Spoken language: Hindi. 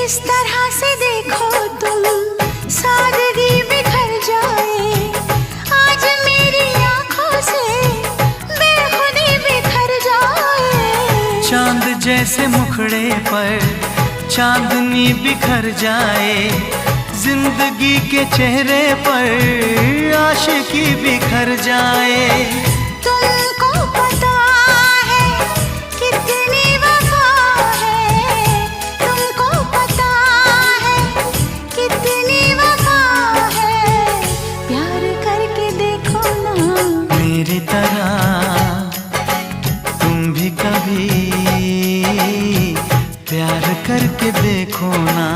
इस तरह से देखो तुम, सादगी बिखर जाए। आज मेरी आंखों से बेखुदी बिखर जाए। चांद जैसे मुखड़े पर चांदनी बिखर जाए। जिंदगी के चेहरे पर आशिकी बिखर जाए। तुमको पता है कितनी वफा है, तुमको पता है कितनी वफा है। प्यार करके देखो ना मेरी तरह तुम भी कभी प्यार करके देखो ना।